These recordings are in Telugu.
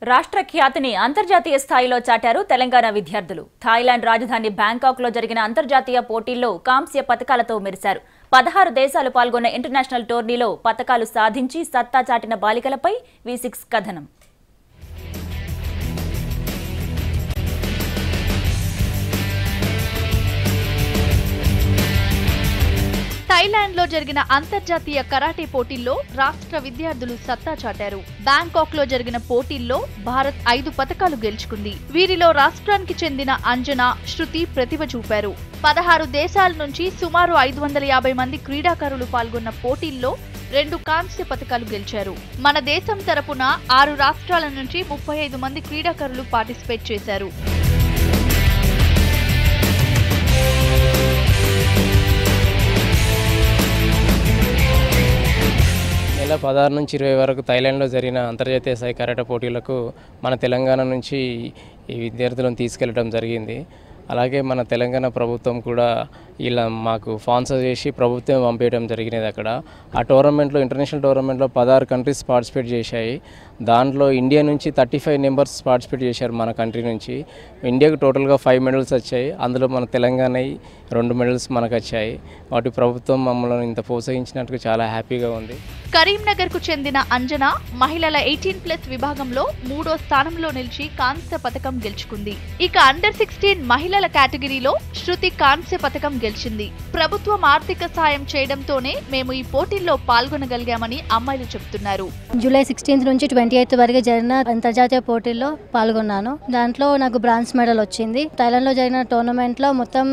రాష్ట్ర ఖ్యాతిని అంతర్జాతీయ స్థాయిలో చాటారు తెలంగాణ విద్యార్థులు. థాయిలాండ్ రాజధాని బ్యాంకాక్ లో జరిగిన అంతర్జాతీయ పోటీల్లో కాంస్య పతకాలతో మెరిశారు. 16 దేశాలు పాల్గొన్న ఇంటర్నేషనల్ టోర్నీలో పతకాలు సాధించి సత్తా చాటిన బాలికలపై V6 కథనం. థాయిలాండ్ లో జరిగిన అంతర్జాతీయ కరాటే పోటీల్లో రాష్ట్ర విద్యార్థులు సత్తా చాటారు. బ్యాంకాక్ లో జరిగిన పోటీల్లో భారత్ 5 పతకాలు గెలుచుకుంది. వీరిలో రాష్ట్రానికి చెందిన అంజనా, శృతి ప్రతిభ చూపారు. 16 దేశాల నుంచి సుమారు 550 మంది క్రీడాకారులు పాల్గొన్న పోటీల్లో 2 కాంస్య పతకాలు గెలిచారు. మన దేశం తరపున 6 రాష్ట్రాల నుంచి 35 మంది క్రీడాకారులు పార్టిసిపేట్ చేశారు. నెల 16 నుంచి 20 వరకు థాయిలాండ్లో జరిగిన అంతర్జాతీయ స్థాయి కరాటే పోటీలకు మన తెలంగాణ నుంచి ఈ విద్యార్థులను తీసుకెళ్లడం జరిగింది. అలాగే మన తెలంగాణ ప్రభుత్వం కూడా ఇలా మాకు స్పాన్సర్ చేసి ప్రభుత్వం పంపించడం జరిగినది. అక్కడ ఆ టోర్నమెంట్లో ఇంటర్నేషనల్ టోర్నమెంట్లో 16 కంట్రీస్ పార్టిసిపేట్ చేశాయి. దాంట్లో ఇండియా నుంచి 35 మెంబర్స్ పార్టిసిపేట్ చేశారు. మన కంట్రీ నుంచి ఇండియాకు టోటల్గా 5 మెడల్స్ వచ్చాయి. అందులో మన తెలంగాణ 2 మెడల్స్ మనకు వచ్చాయి. వాటి ప్రభుత్వం మమ్మల్ని ఇంత ప్రోత్సహించినట్టుగా చాలా హ్యాపీగా ఉంది. కరీంనగర్ కు చెందిన అంజనా మహిళల 18+ విభాగంలో 3వ స్థానంలో నిలిచి కాంస్య పతకం గెలుచుకుంది. ఇక అండర్ 16 మహిళల కేటగిరీలో శృతి కాంస్య పతకం గెలిచింది. ప్రభుత్వం ఆర్థిక సాయం చేయడంతోనే మేము ఈ పోటీల్లో పాల్గొనగలిగామని అమ్మాయిలు చెబుతున్నారు. జూలై 16 నుంచి 28 వరకు జరిగిన అంతర్జాతీయ పోటీల్లో పాల్గొన్నాను. దాంట్లో నాకు బ్రాంజ్ మెడల్ వచ్చింది. థాయిలాండ్లో జరిగిన టోర్నమెంట్లో మొత్తం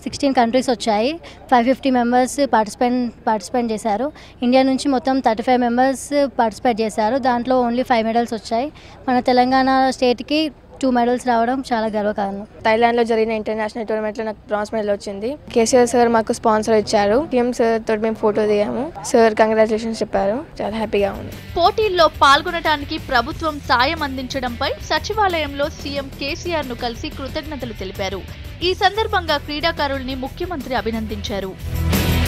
16 కంట్రీస్ వచ్చాయి. 550 మెంబర్స్ పార్టిసిపేట్ చేశారు. ఇండియా నుంచి మొత్తం 35 మెంబర్స్ పార్టిసిపేట్ చేశారు. దాంట్లో ఓన్లీ 5 మెడల్స్ వచ్చాయి. మన తెలంగాణ స్టేట్కి 2 మెడల్స్ రావడం చాలా గర్వకారణం. థాయిలాండ్లో జరిగిన ఇంటర్నేషనల్ టోర్నమెంట్లో నాకు బ్రాంజ్ మెడల్ వచ్చింది. కేసీఆర్ సార్ మాకు స్పాన్సర్ ఇచ్చారు. టీఎం సార్ తోటి మేము ఫోటో దిగాము. సార్ కంగ్రాచులేషన్స్ చెప్పారు. చాలా హ్యాపీగా ఉంది. పోటీల్లో పాల్గొనడానికి ప్రభుత్వం సాయం అందించడంపై సచివాలయంలో సీఎం కేసీఆర్ ను కలిసి కృతజ్ఞతలు తెలిపారు. ఈ సందర్భంగా క్రీడాకారుల్ని ముఖ్యమంత్రి అభినందించారు.